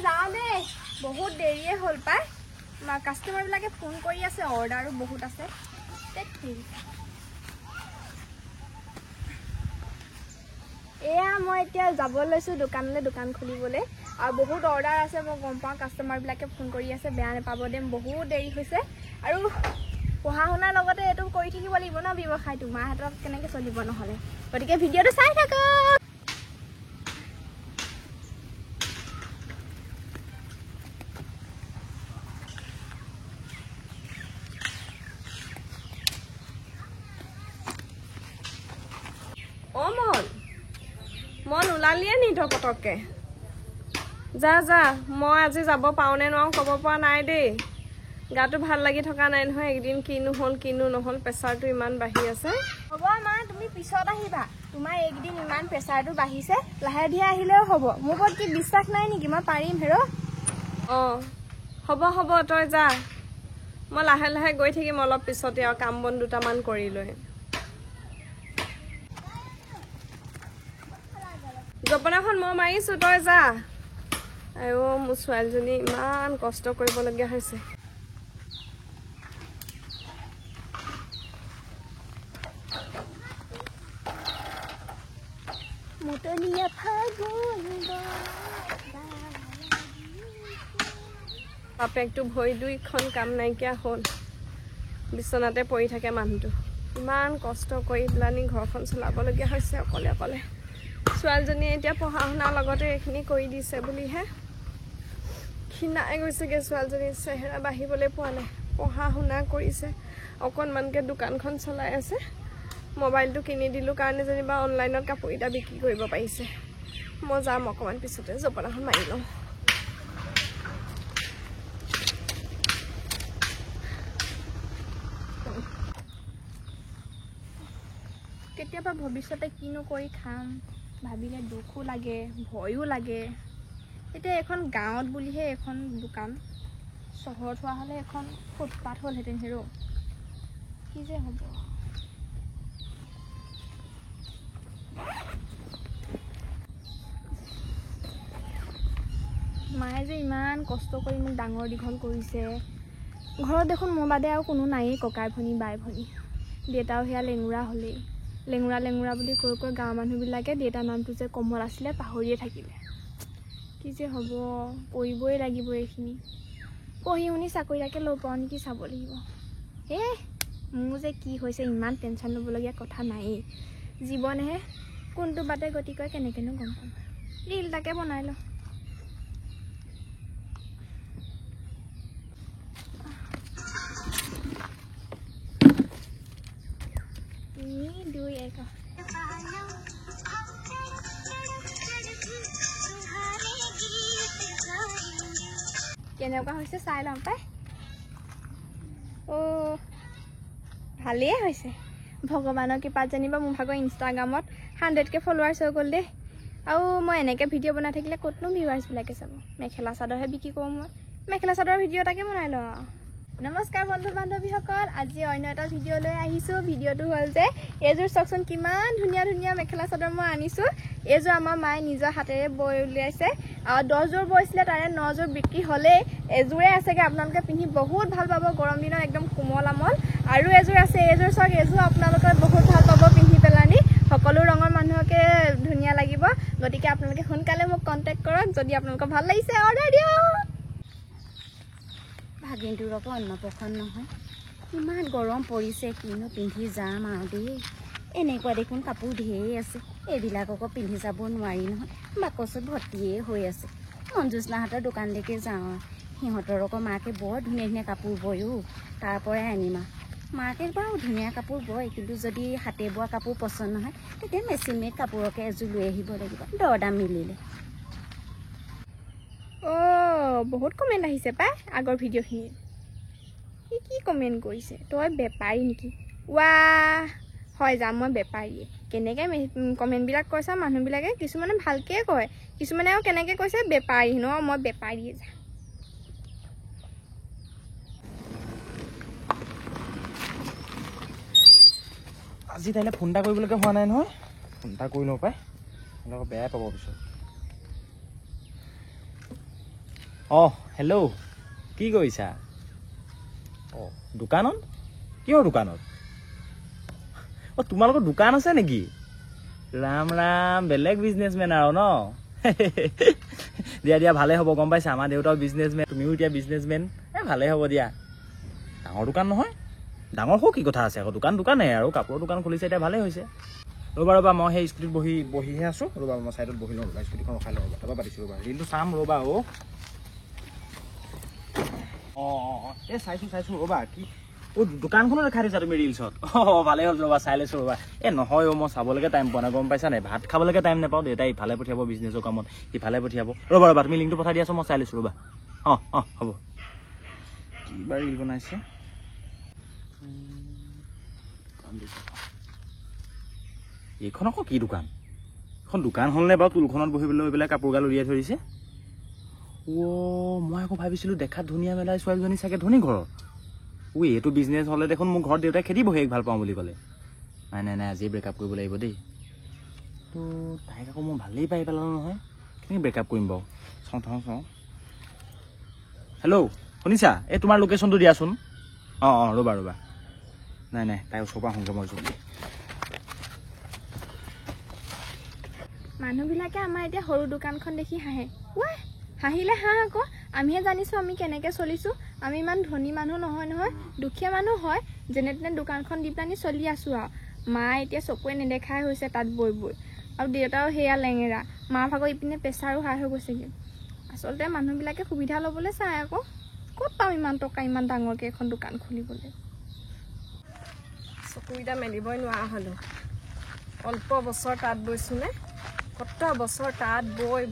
যাওঁ দেই বহুত দেৰিয়ে হ'ল পাই কাষ্টমাৰবিলাকে ফোন কৰি আছে অৰ্ডাৰো বহুত আছে এয়া মই এতিয়া যাব লৈছোঁ দোকানলৈ দোকান খুলিবলৈ আৰু বহুত অৰ্ডাৰ আছে মই গম পাওঁ কাষ্টমাৰবিলাকে ফোন কৰি আছে বেয়া নাপাব দে বহুত দেৰি হৈছে আৰু পঢ়া শুনাৰ লগতে এইটো কৰি থাকিব লাগিব ন ব্যৱসায়টো মাহঁতক কেনেকৈ চলিব নহ'লে গতিকে ভিডিঅ'টো চাই থাকক মন ওলালিয়ে নি ধৰ পটককে যা যা মই আজি যাব পাৰোঁনে নোৱাৰোঁ ক'ব পৰা নাই দেই গাটো ভাল লাগি থকা নাই নহয় একদিন কিনো নহ'ল প্ৰেছাৰটো ইমান বাঢ়ি আছে হ'ব মা তুমি পিছত আহিবা তোমাৰ একদিন ইমান প্ৰেছাৰটো বাঢ়িছে লাহে ধীৰে আহিলেও হ'ব মোৰ ওপৰত কি বিশ্বাস নাই নেকি মই পাৰিম হেৰ' অঁ হ'ব তই যা মই লাহে লাহে গৈ থাকিম অলপ পিছতে আৰু কাম বন দুটামান কৰি লৈ জপনাখন মই মাৰিছোঁ তই যা আইও মোৰ ছোৱালীজনী ইমান কষ্ট কৰিবলগীয়া হৈছে বাপেকটো ভৰি দুইখন কাম নাইকিয়া হ'ল বিচনাতে পৰি থাকে মানুহটো ইমান কষ্ট কৰি পেলানি ঘৰখন চলাবলগীয়া হৈছে অকলে অকলে ছোৱালীজনীয়ে এতিয়া পঢ়া শুনাৰ লগতে এইখিনি কৰি দিছে বুলিহে ক্ষীণাই গৈছেগৈ ছোৱালীজনীৰ চেহেৰা বাঢ়িবলৈ পোৱা নাই পঢ়া শুনা কৰিছে অকণমানকৈ দোকানখন চলাই আছে মোবাইলটো কিনি দিলোঁ কাৰণে যেনিবা অনলাইনত কাপোৰ এটা বিক্ৰী কৰিব পাৰিছে মই যাম অকণমান পিছতে জপনাখন মাৰি লওঁ কেতিয়াবা ভৱিষ্যতে কিনো কৰি খাম ভাবিলে দুখো লাগে ভয়ো লাগে এতিয়া এখন গাঁৱত বুলিহে এখন দোকান চহৰত হোৱা হ'লে এখন ফুটপাথ হ'লহেঁতেন হেৰ' কি যে হ'ব মায়ে যে ইমান কষ্ট কৰি মোক ডাঙৰ দীঘল কৰিছে ঘৰত দেখোন মোৰ বাদে আৰু কোনো নায়েই ককাই ভনী বাই ভনী দেউতাও সেয়া লেঙুৰা হ'লেই লেঙুৰা বুলি কৈ গাঁৱৰ মানুহবিলাকে দেউতাৰ নামটো যে কমল আছিলে পাহৰিয়ে থাকিলে কি যে হ'ব পঢ়িবই লাগিব এইখিনি পঢ়ি শুনি চাকৰি এটাকে ল'ব পাৰোঁ নেকি চাব লাগিব মোৰ যে কি হৈছে ইমান টেনশ্যন ল'বলগীয়া কথা নায়েই জীৱনহে কোনটো বাটে গতি কৰে কেনেকৈনো গম পাম ৰীল এটাকে বনাই লওঁ কেনেকুৱা হৈছে চাই লওঁ পাই ভালেই হৈছে ভগৱানৰ কৃপাত যেনিবা মোৰ ভাগৰ ইনষ্টাগ্ৰামত 100K ফলোৱাৰ্ছ হৈ গ'ল দেই আৰু মই এনেকৈ ভিডিঅ' বনাই থাকিলে ক'তনো ভিউৱাৰ্ছবিলাকে চাব মেখেলা চাদৰহে বিক্ৰী কৰোঁ মই মেখেলা চাদৰৰ ভিডিঅ' এটাকে বনাই লওঁ নমস্কাৰ বন্ধু বান্ধৱীসকল আজি অন্য এটা ভিডিঅ' লৈ আহিছোঁ ভিডিঅ'টো হ'ল যে এইযোৰ চাওকচোন কিমান ধুনীয়া ধুনীয়া মেখেলা চাদৰ মই আনিছোঁ এইযোৰ আমাৰ মায়ে নিজৰ হাতেৰে বৈ উলিয়াইছে আৰু 10যোৰ বৈছিলে তাৰে 9যোৰ বিক্ৰী হ'লেই এযোৰে আছেগৈ আপোনালোকে পিন্ধি বহুত ভাল পাব গৰম দিনত একদম কোমল আমল আৰু এযোৰ আছে এইযোৰ চাওক এইযোৰ আপোনালোকে বহুত ভাল পাব পিন্ধি পেলানি সকলো ৰঙৰ মানুহকে ধুনীয়া লাগিব গতিকে আপোনালোকে সোনকালে মোক কণ্টেক্ট কৰক যদি আপোনালোকৰ ভাল লাগিছে অৰ্ডাৰ দিয়ক ভাগিনটোৰ আকৌ অন্নপ্ৰসন্ন নহয় ইমান গৰম পৰিছে কিনো পিন্ধি যাম আৰু দেই এনেকুৱা দেখোন কাপোৰ ঢেৰ আছে এইবিলাক আকৌ পিন্ধি যাব নোৱাৰি নহয় বাকচত ভৰ্তিয়েই হৈ আছে মঞ্জুষ্ণাহঁতৰ দোকানলৈকে যাওঁ সিহঁতৰ আকৌ মাকে বৰ ধুনীয়া ধুনীয়া কাপোৰ বয়ো তাৰ পৰাই আনিম মাকে বাৰু ধুনীয়া কাপোৰ বয় কিন্তু যদি হাতে বোৱা কাপোৰ পচন্দ নহয় তেতিয়া মেচিন মেড কাপোৰকে এযোৰ লৈ আহিব লাগিব দৰদাম মিলিলে বহুত কমেণ্ট আহিছে পাই আগৰ ভিডিঅ'খিনিত কি কমেণ্ট কৰিছে তই বেপাৰী নেকি হয় যাম মই বেপাৰীয়ে কেনেকৈ কমেণ্টবিলাক কৈছা মানুহবিলাকে কিছুমানে ভালকৈ কয় কিছুমানে আৰু কেনেকৈ কৈছে বেপাৰী ন মই বেপাৰীয়ে যাম আজি তাইলে ফোন এটা কৰিবলগীয়া হোৱা নাই নহয় ফোন এটা কৰি লওঁ পাই বেয়াই পাব পিছত অঁ হেল্ল' কি কৰিছা? অঁ দোকানত? কিহৰ দোকানত? অঁ তোমালোকৰ দোকান আছে নেকি? ৰাম ৰাম বেলেগ বিজনেছমেন আৰু ন? দিয়া দিয়া ভালে হ'ব গম পাইছা, আমাৰ দেউতাও বিজনেছমেন, তুমিও এতিয়া বিজনেছমেন, ভালে হ'ব দিয়া। ডাঙৰ দোকান নহয়? ডাঙৰ হওক কি কথা আছে আকৌ, দোকানেই আৰু কাপোৰৰ দোকান খুলিছে এতিয়া ভালেই হৈছে। ৰ'বা মই সেই স্কুটিত বহিহে আছোঁ, ৰ'বা মই চাইডত বহি লওঁ, ৰ'বা স্কুটিখন ৰখাই লওঁ, তাৰপৰা পাতিছোঁ ৰ'বা, ৰিলটো চাম ৰ'বা। অঁ এই চাইছোঁ ৰ'বা, কি দোকানখনো দেখাই দিছা তুমি ৰিলছত? ভালে হ'ল ৰ'বা, চাই লৈছোঁ ৰ'বা। নহয় মই চাবলৈকে টাইম পোৱা নাই গম পাইছা নাই, ভাত খাবলৈকে টাইম নাপাওঁ, দেউতাই ইফালে পঠিয়াব বিজনেছৰ কামত, ইফালে পঠিয়াব। ৰ'বা তুমি লিংকটো পঠাই দিয়াচোন, মই চাই লৈছোঁ ৰ'বা। হ'ব। কিবা ৰিল বনাইছে এইখন আকৌ কি দোকান? এখন দোকান হ'লনে বাৰু টুলখনত বহি লৈ পেলাই কাপোৰ গাল উলিয়াই থৈ দিছে? মই আকৌ ভাবিছিলোঁ দেখাত ধুনীয়া মেলাই ছোৱালীজনী চাগে ধনী ঘৰৰ। এইটো বিজনেছ হ'লে দেখোন মোৰ ঘৰত দেউতাই খেদি বহি ভাল পাওঁ বুলি ক'লে। নাই আজি ব্ৰেকআপ কৰিব লাগিব দেই। তো তাইক আকৌ মই ভালেই পাই পেলালোঁ নহয়, কেনেকৈ ব্ৰেকআপ কৰিম বাৰু? চাওঁ। হেল্ল' শুনিছা? এই তোমাৰ লোকেশ্যনটো দিয়াচোন। অঁ ৰ'বা নাই তাই ওচৰৰ পৰা আহোঁগৈ মই জলদি। মানুহবিলাকে আমাৰ এতিয়া সৰু দোকানখন দেখি হাঁহে। হাঁহিলে হাঁহ আকৌ, আমিহে জানিছোঁ আমি কেনেকৈ চলিছোঁ। আমি ইমান ধনী মানুহ নহয়, দুখীয়া মানুহ হয়, যেনে তেনে দোকানখন দি পেলানি চলি আছোঁ আৰু। মা এতিয়া চকুৱে নেদেখাই হৈছে তাত বৈ আৰু দেউতাও সেয়া লেঙেৰা, মা ভাগৰ ইপিনে প্ৰেছাৰো হাই হৈ গৈছেগৈ। আচলতে মানুহবিলাকে সুবিধা ল'বলৈ চায় আকৌ, ক'ত পাম ইমান টকা ইমান ডাঙৰকৈ এখন দোকান খুলিবলৈ। চকুকেইটা মেলিবই নোৱাৰা হ'লোঁ। অল্প বছৰ তাঁত বৈছোঁনে, কত বছৰ তাঁত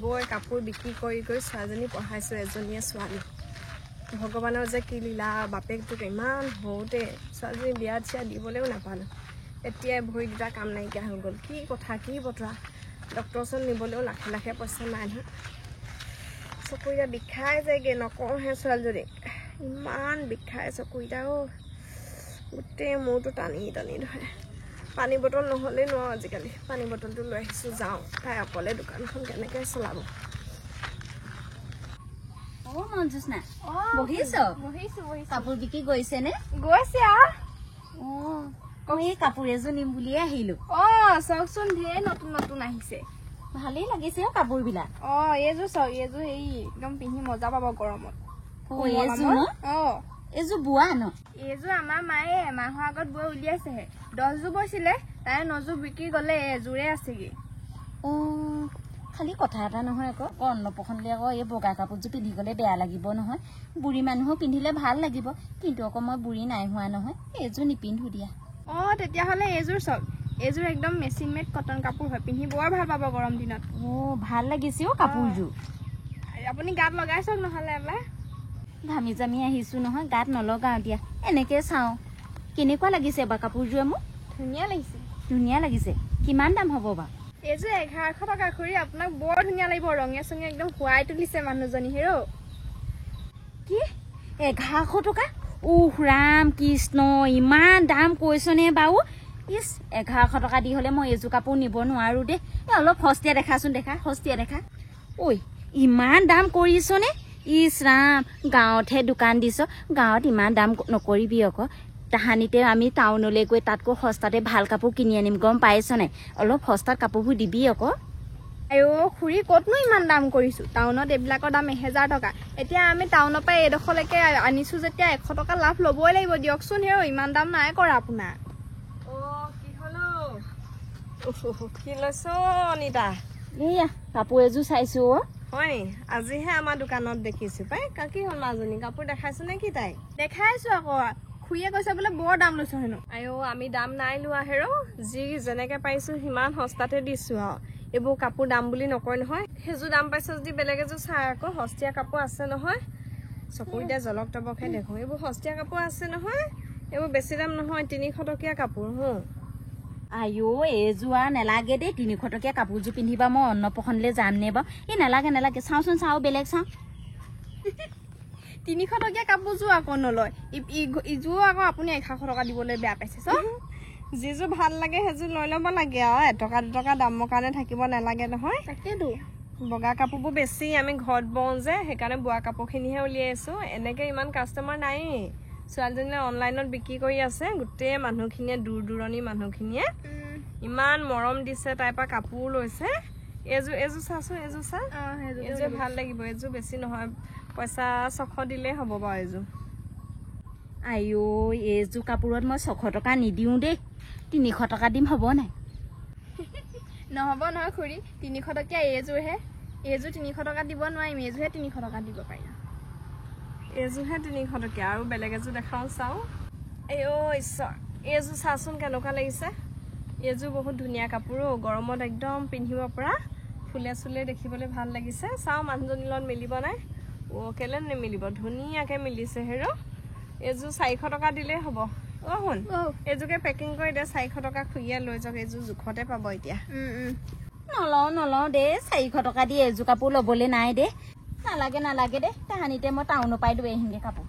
বৈ কাপোৰ বিক্ৰী কৰি ছোৱালীজনী পঢ়াইছোঁ, এজনীয়ে ছোৱালী। ভগৱানৰ যে কি লীলা, বাপেকটোক ইমান সৰুতে ছোৱালীজনী বিয়া চিয়া দিবলৈও নাপালোঁ। এতিয়াই ভৰিকেইটা কাম নাইকিয়া হৈ গ'ল। কি কথা কি বতৰা, ডক্টৰৰ ওচৰত নিবলৈও লাখে পইচা নাই নহয়। চকুকেইটা বিষাই যায়গৈ, নকওঁহে ছোৱালীজনীক, ইমান বিষাই চকুকেইটা। গোটেই মূৰটো টানি ধৰে। পানী বটল নহ'লেই নোৱাৰোঁ আজিকালি, পানী বটলটো লৈ আহিছোঁ, যাওঁ। তাই অকলে দোকানখন কেনেকৈ চলাব? মঞ্জুস্না বহিছ? বহিছোঁ। কাপোৰ বিক্ৰী গৈছেনে? গৈছে আৰু। মই এই কাপোৰ এযোৰ নিম বুলিয়ে আহিলোঁ। চাওকচোন ঢেৰ নতুন আহিছে, ভালেই লাগিছে কাপোৰবিলাক। এইযোৰ চাওক, এইযোৰ হেৰি একদম পিন্ধি মজা পাব গৰমত। এইযোৰ বোৱা ন? এইযোৰ আমাৰ মায়ে এমাহৰ আগত বৈ উলিয়াইছেহে। 10যোৰ বৈছিলে, তাই 9যোৰ বিক্ৰী গ'লে, এযোৰে আছেগৈ। খালি কথা এটা নহয় আকৌ, অন্নপ্ৰসনলৈ আকৌ এই বগা কাপোৰযোৰ পিন্ধি গ'লে বেয়া লাগিব নহয়। বুঢ়ী মানুহো পিন্ধিলে ভাল লাগিব, কিন্তু আকৌ মই বুঢ়ী নাই হোৱা নহয়, এইযোৰ নিপিন্ধো দিয়া। তেতিয়াহ'লে এইযোৰ চাওক, এইযোৰ একদম মেচিন মেড কটন কাপোৰ হয়, পিন্ধি বৰ ভাল পাব গৰম দিনত। ভাল লাগিছে কাপোৰযোৰ। আপুনি গাত লগাই চাওক নহ'লে এবাৰ। ঘামি জামি আহিছোঁ নহয়, গাত নলগাওঁ দিয়া, এনেকৈ চাওঁ। কেনেকুৱা লাগিছে বাৰু কাপোৰযোৰে? মোক ধুনীয়া লাগিছে। কিমান দাম হ'ব বাৰু? এইযোৰ 1100 টকা খুৰী, আপোনাক বৰ ধুনীয়া লাগিব, ৰঙে চঙে একদম শুৱাই তুলিছে মানুহজনী হেৰ'। কি 1100 টকা? ৰাম কৃষ্ণ, ইমান দাম কৈছনে বাৰু? 1100 টকা দি হ'লে মই এইযোৰ কাপোৰ নিব নোৱাৰোঁ দেই। অলপ সস্তীয়া দেখাচোন, সস্তীয়া দেখা। ইমান দাম কৰিছনে? ৰাম, গাঁৱতহে দোকান দিছ, গাঁৱত ইমান দাম নকৰিবি আকৌ। তাহানিতে আমি টাউনলৈ গৈ তাতকৈ সস্তাতে ভাল কাপোৰ কিনি আনিম, গম পাইছ নাই? অলপ সস্তাত কাপোৰবোৰ দিবি আকৌ। খুৰী ক'তনো ইমান দাম কৰিছোঁ? টাউনত এইবিলাকৰ দাম 1000 টকা। এতিয়া আমি টাউনৰ পৰা এইডোখৰলৈকে আনিছোঁ যেতিয়া 100 টকা লাভ ল'বই লাগিব দিয়কচোন। ইমান দাম নাই কৰা আপোনাৰ। কি হ'লো? কি লৈছ অনিতা? এইয়া কাপোৰ এযোৰ চাইছোঁ। হয় নি? আজিহে আমাৰ দোকানত দেখিছোঁ পাই। কি হ'ল মাজনী, কাপোৰ দেখাইছো নে কি তাই? দেখাইছোঁ আকৌ, খুৰীয়ে কৈছে বোলে বৰ দাম লৈছোঁ হেনো। আমি দাম নাই লোৱা হেৰ', যি যেনেকৈ পাৰিছোঁ সিমান সস্তাতে দিছোঁ আৰু। এইবোৰ কাপোৰ দাম বুলি নকয় নহয়। সেইযোৰ দাম পাইছ যদি বেলেগ এযোৰ চাই আকৌ, সস্তীয়া কাপোৰ আছে নহয়। চকুকেইটা জলক তবকহে দেখোঁ, এইবোৰ সস্তীয়া কাপোৰ আছে নহয়। এইবোৰ বেছি দাম নহয়, 300 টকীয়া কাপোৰ। এইযোৰ নেলাগে দেই, 300 টকীয়া কাপোৰযোৰ পিন্ধিবা, মই অন্নপ্ৰসনলৈ যাম নে বাৰু? নেলাগে, চাওঁচোন, বেলেগ চাওঁ। 300 টকীয়া কাপোৰযোৰ আকৌ নলয়, ইযোৰ আকৌ আপুনি 1100 টকা দিবলৈ বেয়া পাইছে চব। যিযোৰ ভাল লাগে সেইযোৰ লৈ ল'ব লাগে আৰু, 1 টকা 2 টকা দামৰ কাৰণে থাকিব নালাগে নহয়। তাকেতো বগা কাপোৰবোৰ বেছি আমি ঘৰত বওঁ যে সেইকাৰণে বোৱা কাপোৰখিনিহে উলিয়াই আছোঁ এনেকৈ ইমান কাষ্টমাৰ নায়েই ছোৱালীজনীয়ে অনলাইনত বিক্ৰী কৰি আছে গোটেই মানুহখিনিয়ে দূৰ দূৰণি মানুহখিনিয়ে ইমান মৰম দিছে তাইৰ পৰা কাপোৰ লৈছে এইযোৰ চাচোন এইযোৰ চা এইযোৰ ভাল লাগিব এইযোৰ বেছি নহয় পইচা 600 দিলেই হ'ব বাৰু এইযোৰ আইও এইযোৰ কাপোৰত মই 600 টকা নিদিওঁ দেই 300 টকা দিম হ'ব নাই নহ'ব নহয় খুৰী 300 টকীয়া এইযোৰহে এইযোৰ 300 টকা দিব নোৱাৰিম এইযোৰহে 300 টকা দিব পাৰিম এইযোৰহে 300 টকীয়া আৰু বেলেগ এযোৰ দেখাওঁ চাওঁ এই ঈশ্বৰ এইযোৰ চাচোন কেনেকুৱা লাগিছে এইযোৰ বহুত ধুনীয়া কাপোৰ গৰমত একদম পিন্ধিব পৰা ফুলে চুলে দেখিবলৈ ভাল লাগিছে চাওঁ মানুহজনীৰ লগত মিলিব নাই কেলে নিমিলিব ধুনীয়াকৈ মিলিছে হেৰ' এইযোৰ 400 টকা দিলেই হ'ব শুন এইযোৰকে পেকিং কৰি দে 400 টকা খুৰীয়ে লৈ যাওক এইযোৰ জোখতে পাব এতিয়া নলওঁ দেই 400 টকা দি এইযোৰ কাপোৰ ল'বলৈ নাই দেই নালাগে দে তাহানিতে মই টাউনৰ পৰাই লৈ আহিমগৈ কাপোৰ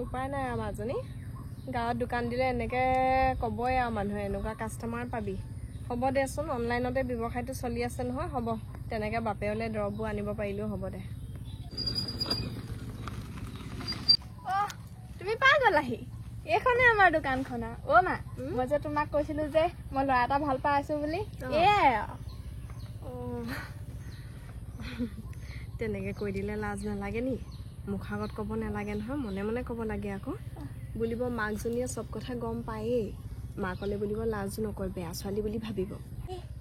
উপায় নাই আৰু মাজনী গাঁৱত দোকান দিলে এনেকৈ ক'বই আৰু মানুহে এনেকুৱা কাষ্টমাৰ পাবি হ'ব দেচোন অনলাইনতে ব্যৱসায়টো চলি আছে নহয় হ'ব তেনেকৈ বাপেৰলৈ দৰৱবোৰ আনিব পাৰিলেও হ'ব দে তুমি পাই গ'লাহি এইখনে আমাৰ দোকানখন মা মই যে তোমাক কৈছিলো যে মই ল'ৰা এটা ভাল পাই আছো বুলি তেনেকৈ কৈ দিলে লাজ নালাগে নি মুখৰ আগত ক'ব নালাগে নহয় মনে মনে ক'ব লাগে আকৌ বুলিব মাকজনীয়ে চব কথা গম পায়েই মাকলে বুলিব লাজ নকয় বেয়া ছোৱালী বুলি ভাবিব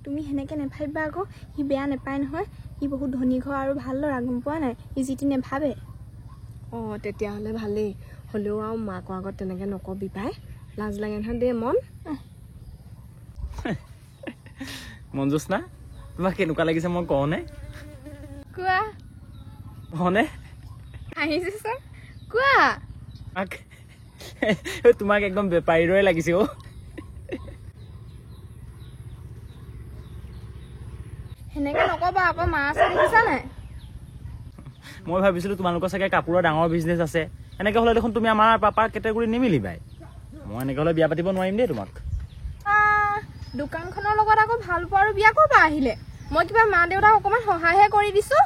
তুমি সেনেকৈ নেভাবিবা আকৌ সি বেয়া নাপায় নহয় সি বহুত ধনী ঘৰ আৰু ভাল ল'ৰা গম পোৱা নাই সি যিটি নেভাবে তেতিয়াহ'লে ভালেই হ'লেও আৰু মাকৰ আগত তেনেকৈ নকবি পাই লাজ লাগে নহয় দেই মঞ্জুস্না তোমাক কেনেকুৱা লাগিছে মই কওঁনে কোৱা হয়নে আহিছে চোন কোৱা তোমাক একদম বেপাৰীৰ দৰে লাগিছে সেনেকৈ নকবা আকৌ মা আছে দেখিছা নাই মই ভাবিছিলো তোমালোকৰ চাগে কাপোৰৰ ডাঙৰ বিজনেছ আছে এনেকৈ হ'লে দেখোন তুমি আমাৰ পাপাৰ কেটেগৰী নিমিলিবাই মই এনেকৈ হ'লে বিয়া পাতিব নোৱাৰিম দেই তোমাক দোকানখনৰ লগত আকৌ ভাল পোৱা আৰু বিয়া কৰবা আহিলে মই কিবা মা দেউতাক অকণমান সহায়হে কৰি দিছো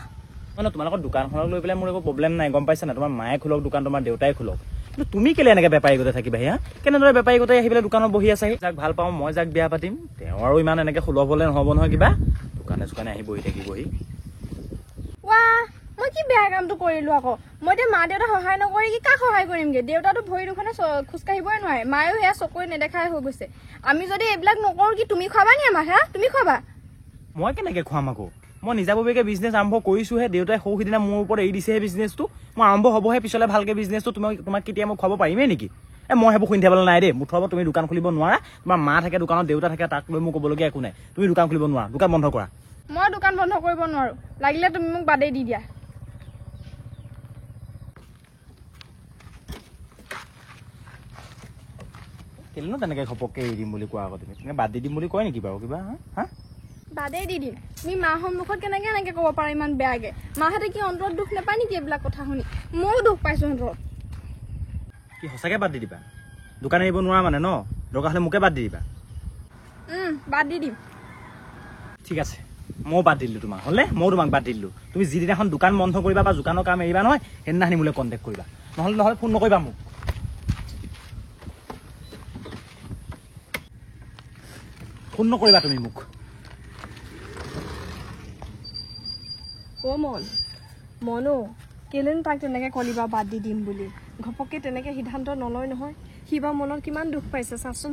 তোমালোকৰ দোকানখনক লৈ পেলাই মোৰ একো প্ৰব্লেম নাই গম পাইছা না তোমাৰ মায়ে খোলক দোকান তোমাৰ দেউতাই খোলক কিন্তু তুমি কেলে এনেকৈ বেপাৰী গোটেই থাকিবা কেনেদৰে বেপাৰী গোটেই আহি পেলাই দোকানত বহি আছাহি যাক ভাল পাওঁ মই যাক বিয়া পাতিম তেওঁ আৰু ইমান এনেকৈ সুলভ হ'লে নহ'ব নহয় কিবা দোকানে আহি বহি থাকিবহি মই কি বেয়া কামটো কৰিলো আকৌ মই এতিয়া মা দেউতাক সহায় নকৰি কি কাক সহায় কৰিমগে দেউতাতো ভৰি দুখনে খোজকাঢ়িবই নোৱাৰে মায়েও সেয়া চকুৰে নেদেখাই হৈ গৈছে আমি যদি এইবিলাক নকৰো কি তুমি খুৱাবা নি আমাক তুমি খুৱাবা মই কেনেকৈ খুৱাম আকৌ মই নিজাববীয়াকৈ বিজনেছ আৰম্ভ কৰিছোহে দেউতাই সৌ সিদিনা মোৰ ওপৰত এৰি দিছেহে বিজনেছটো মই আৰম্ভ হ'বহে পিছলৈ ভালকৈ বিজনেছটো তোমাক কেতিয়া মই খুৱাব পাৰিমেই নেকি মই সেইবোৰ শুনি থাকিবলৈ নাই দেই মুঠৰ তুমি দোকান খুলিব নোৱাৰা তোমাৰ মা থাকে দোকানত দেউতা থাকে তাক লৈ মোক ক'বলগীয়া একো নাই তুমি দোকান খুলিব নোৱাৰা দোকান বন্ধ কৰা মই দোকান বন্ধ কৰিব নোৱাৰো লাগিলে তুমি মোক বাদেই দি দিয়া কেলেনো তেনেকৈ ঘপককৈ এৰি দিম বুলি কোৱা আকৌ তুমি বাদ দি দিম বুলি কয় নেকি বাৰু কিবা বাদেই দি দিম তুমি মা সন্মুখত কেনেকৈ এনেকৈ ক'ব পাৰা ইমান বেয়াকৈ মাহঁতে কি অন্তৰত দুখ নাপায় নেকি এইবিলাক কথা শুনি ময়ো দুখ পাইছোঁ অন্তৰত কি সঁচাকৈ বাদ দি দিবা দোকান এৰিব নোৱাৰা মানে ন দৰকাৰ হ'লে মোকে বাদ দি দিবা বাদ দি দিম ঠিক আছে ময়ো বাদ দিলোঁ তোমাক হ'লে ময়ো তোমাক বাদ দিলোঁ তুমি যিদিনাখন দোকান বন্ধ কৰিবা বা দোকানৰ কাম এৰিবা নহয় সেইদিনাখনি মোলৈ কণ্টেক্ট কৰিবা নহ'লে ফোন নকৰিবা মোক ফোন নকৰিবা তুমি মোক মনো কেলেনো তাক তেনেকৈ কলিবা বাদ দি দিম বুলি ঘপককৈ তেনেকৈ সিদ্ধান্ত নলয় নহয় সি বা মনত কিমান দুখ পাইছে চাচোন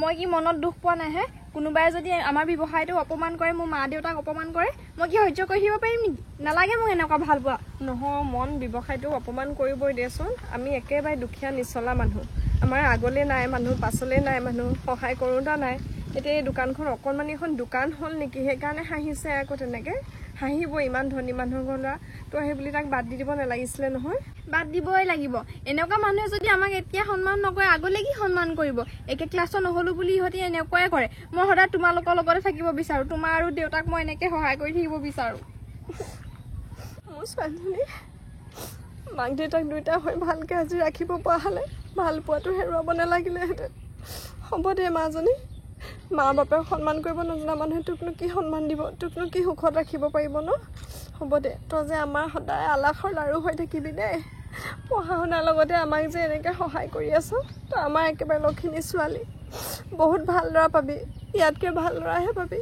মই কি মনত দুখ পোৱা নাই কোনোবাই যদি আমাৰ ব্যৱসায়টো অপমান কৰে মোৰ মা দেউতাক অপমান কৰে মই কি সহ্য কৰি থাকিব পাৰিম নেকি নালাগে মোক এনেকুৱা ভাল পোৱা নহয় ব্যৱসায়টো অপমান কৰিবই দেচোন আমি একেবাৰে দুখীয়া নিচলা মানুহ আমাৰ আগলৈ নাই মানুহ পাছলৈ নাই মানুহ সহায় কৰোঁতা নাই এতিয়া এই দোকানখন অকণমানি এখন দোকান হ'ল নেকি সেইকাৰণে হাঁহিছে আকৌ তেনেকৈ হাঁহিব ইমান ধনী মানুহৰ ঘৰ ল'ৰা তো সেই বুলি তাক বাদ দি দিব নালাগিছিলে নহয় বাদ দিবই লাগিব এনেকুৱা মানুহে যদি আমাক এতিয়া সন্মান নকৰে আগলৈ কি সন্মান কৰিব একে ক্লাছৰ নহ'লো বুলি ইহঁতে এনেকুৱাই কৰে মই সদায় তোমালোকৰ লগতে থাকিব বিচাৰোঁ তোমাৰ আৰু দেউতাক মই এনেকৈ সহায় কৰি থাকিব বিচাৰোঁ মোৰ ছোৱালীজনী মাক দেউতাক দুয়োটা হৈ ভালকৈ আজি ৰাখিব পৰা হ'লে ভাল পোৱাটো হেৰুৱাব নালাগিলেহেঁতেন হ'ব দে মাজনী, মা বাপেক সন্মান কৰিব নজনা মানুহে তোকনো কি সন্মান দিব, তোকনো কি সুখত ৰাখিব পাৰিব ন? হ'ব দে, তই যে আমাৰ সদায় আলাসৰ লাৰু হৈ থাকিবি দেই। পঢ়া শুনাৰ লগতে আমাক যে এনেকৈ সহায় কৰি আছ, তই আমাৰ একেবাৰে লক্ষিণী ছোৱালী। বহুত ভাল ল'ৰা পাবি, ইয়াতকৈ ভাল ল'ৰাহে পাবি।